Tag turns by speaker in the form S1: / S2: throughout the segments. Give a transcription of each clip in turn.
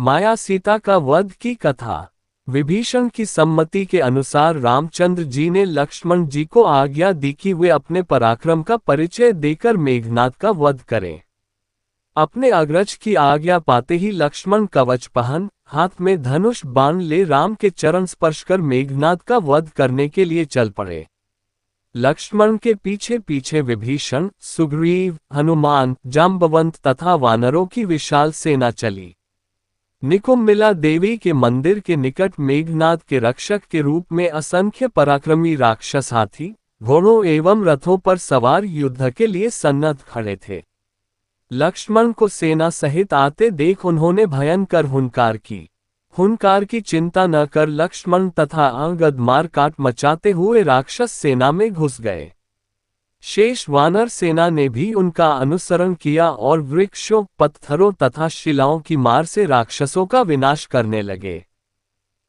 S1: माया सीता का वध की कथा। विभीषण की सम्मति के अनुसार रामचंद्र जी ने लक्ष्मण जी को आज्ञा दी कि वे अपने पराक्रम का परिचय देकर मेघनाद का वध करें। अपने अग्रज की आज्ञा पाते ही लक्ष्मण कवच पहन, हाथ में धनुष बाण ले राम के चरण स्पर्श कर मेघनाद का वध करने के लिए चल पड़े। लक्ष्मण के पीछे पीछे विभीषण, सुग्रीव, हनुमान, जाम्बवंत तथा वानरों की विशाल सेना चली। निकुम्बिला देवी के मंदिर के निकट मेघनाद के रक्षक के रूप में असंख्य पराक्रमी राक्षस हाथी, घोड़ों एवं रथों पर सवार युद्ध के लिए सन्नद्ध खड़े थे। लक्ष्मण को सेना सहित आते देख उन्होंने भयंकर हुंकार की। हुंकार की चिंता न कर लक्ष्मण तथा अंगद मार काट मचाते हुए राक्षस सेना में घुस गए। शेष वानर सेना ने भी उनका अनुसरण किया और वृक्षों, पत्थरों तथा शिलाओं की मार से राक्षसों का विनाश करने लगे।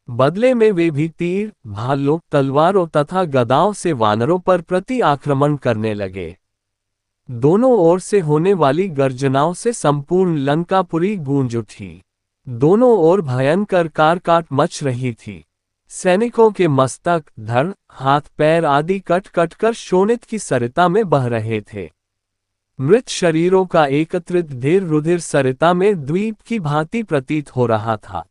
S1: बदले में वे भी तीर, भालों, तलवारों तथा गदाओं से वानरों पर प्रति आक्रमण करने लगे। दोनों ओर से होने वाली गर्जनाओं से संपूर्ण लंकापुरी गूंज उठी। दोनों ओर भयंकर कारकाट मच रही थी। सैनिकों के मस्तक, धड़, हाथ पैर आदि कट कट कर शोणित की सरिता में बह रहे थे। मृत शरीरों का एकत्रित ढेर रुधिर सरिता में द्वीप की भांति प्रतीत हो रहा था।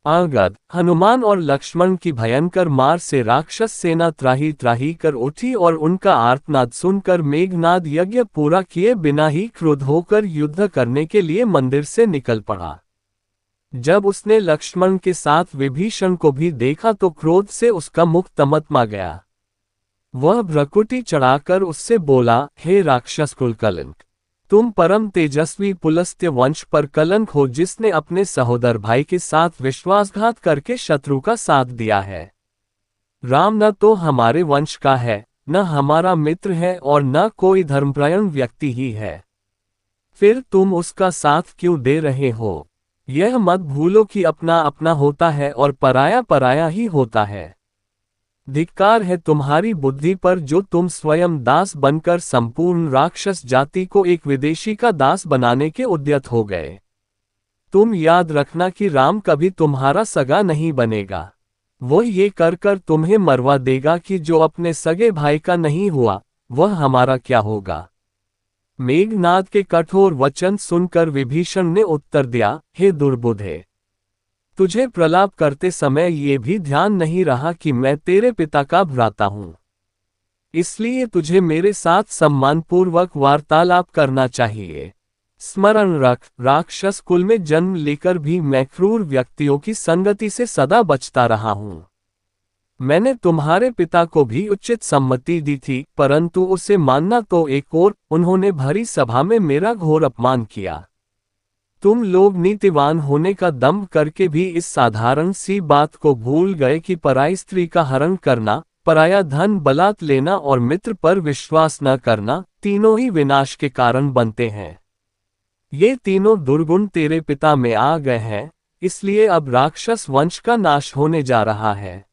S1: अंगद, हनुमान और लक्ष्मण की भयंकर मार से राक्षस सेना त्राही त्राही कर उठी और उनका आर्तनाद सुनकर मेघनाद यज्ञ पूरा किए बिना ही क्रुद्ध होकर युद्ध करने के लिए मंदिर से निकल पड़ा। जब उसने लक्ष्मण के साथ विभीषण को भी देखा तो क्रोध से उसका मुख तमतमा गया। वह भ्रकुटी चढ़ाकर उससे बोला, हे राक्षस कुल कलंक, तुम परम तेजस्वी पुलस्त्य वंश पर कलंक हो, जिसने अपने सहोदर भाई के साथ विश्वासघात करके शत्रु का साथ दिया है। राम न तो हमारे वंश का है, न हमारा मित्र है और न कोई धर्मपरायण व्यक्ति ही है। फिर तुम उसका साथ क्यों दे रहे हो? यह मत भूलो कि अपना अपना होता है और पराया पराया ही होता है। धिक्कार है तुम्हारी बुद्धि पर, जो तुम स्वयं दास बनकर संपूर्ण राक्षस जाति को एक विदेशी का दास बनाने के उद्यत हो गए। तुम याद रखना कि राम कभी तुम्हारा सगा नहीं बनेगा। वो ये कर कर तुम्हें मरवा देगा कि जो अपने सगे भाई का नहीं हुआ, वह हमारा क्या होगा। मेघनाद के कठोर वचन सुनकर विभीषण ने उत्तर दिया, हे दुर्बुद्धे, तुझे प्रलाप करते समय ये भी ध्यान नहीं रहा कि मैं तेरे पिता का भ्राता हूं। इसलिए तुझे मेरे साथ सम्मानपूर्वक वार्तालाप करना चाहिए। स्मरण रख, राक्षस कुल में जन्म लेकर भी मैं क्रूर व्यक्तियों की संगति से सदा बचता रहा हूं। मैंने तुम्हारे पिता को भी उचित सम्मति दी थी, परंतु उसे मानना तो एक और, उन्होंने भरी सभा में मेरा घोर अपमान किया। तुम लोग नीतिवान होने का दंभ करके भी इस साधारण सी बात को भूल गए कि पराई स्त्री का हरण करना, पराया धन बलात् लेना और मित्र पर विश्वास न करना, तीनों ही विनाश के कारण बनते हैं। ये तीनों दुर्गुण तेरे पिता में आ गए हैं, इसलिए अब राक्षस वंश का नाश होने जा रहा है।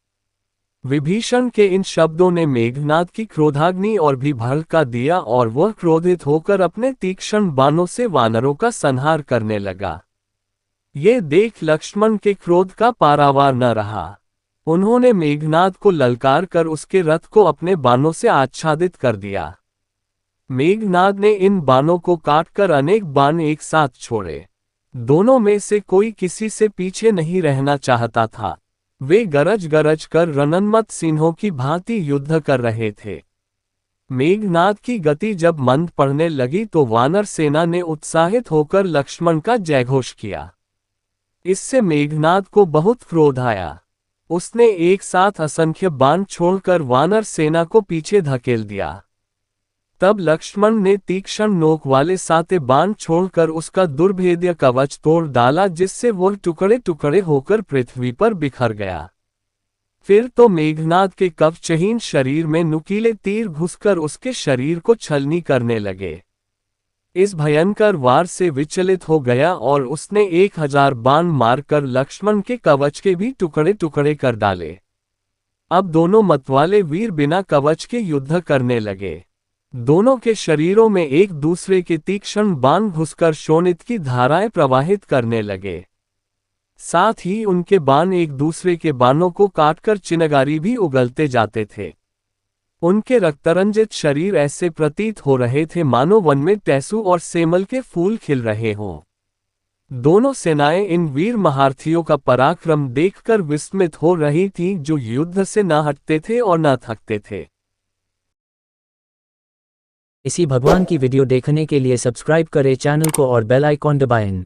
S1: विभीषण के इन शब्दों ने मेघनाद की क्रोधाग्नि और भी भड़का दिया और वह क्रोधित होकर अपने तीक्ष्ण बाणों से वानरों का संहार करने लगा। ये देख लक्ष्मण के क्रोध का पारावार न रहा। उन्होंने मेघनाद को ललकार कर उसके रथ को अपने बाणों से आच्छादित कर दिया। मेघनाद ने इन बाणों को काटकर अनेक बाण एक साथ छोड़े। दोनों में से कोई किसी से पीछे नहीं रहना चाहता था। वे गरज गरज कर रणन्मत्त सिंहों की भांति युद्ध कर रहे थे। मेघनाद की गति जब मंद पड़ने लगी तो वानर सेना ने उत्साहित होकर लक्ष्मण का जयघोष किया। इससे मेघनाद को बहुत क्रोध आया। उसने एक साथ असंख्य बाण छोड़कर वानर सेना को पीछे धकेल दिया। तब लक्ष्मण ने तीक्ष्ण नोक वाले साते बाण छोड़कर उसका दुर्भेद्य कवच तोड़ डाला, जिससे वह टुकड़े टुकड़े होकर पृथ्वी पर बिखर गया। फिर तो मेघनाद के कवचहीन शरीर में नुकीले तीर घुसकर उसके शरीर को छलनी करने लगे। इस भयंकर वार से विचलित हो गया और उसने 1000 बाण मारकर लक्ष्मण के कवच के भी टुकड़े टुकड़े कर डाले। अब दोनों मतवाले वीर बिना कवच के युद्ध करने लगे। दोनों के शरीरों में एक दूसरे के तीक्ष्ण बाण घुसकर शोणित की धाराएं प्रवाहित करने लगे। साथ ही उनके बाण एक दूसरे के बाणों को काटकर चिनगारी भी उगलते जाते थे। उनके रक्तरंजित शरीर ऐसे प्रतीत हो रहे थे मानो वन में टेसू और सेमल के फूल खिल रहे हों। दोनों सेनाएं इन वीर महारथियों का पराक्रम देखकर विस्मित हो रही थीं, जो युद्ध से न हटते थे और न थकते थे।
S2: इसी भगवान की वीडियो देखने के लिए सब्सक्राइब करें चैनल को और बेल आइकॉन दबाएं।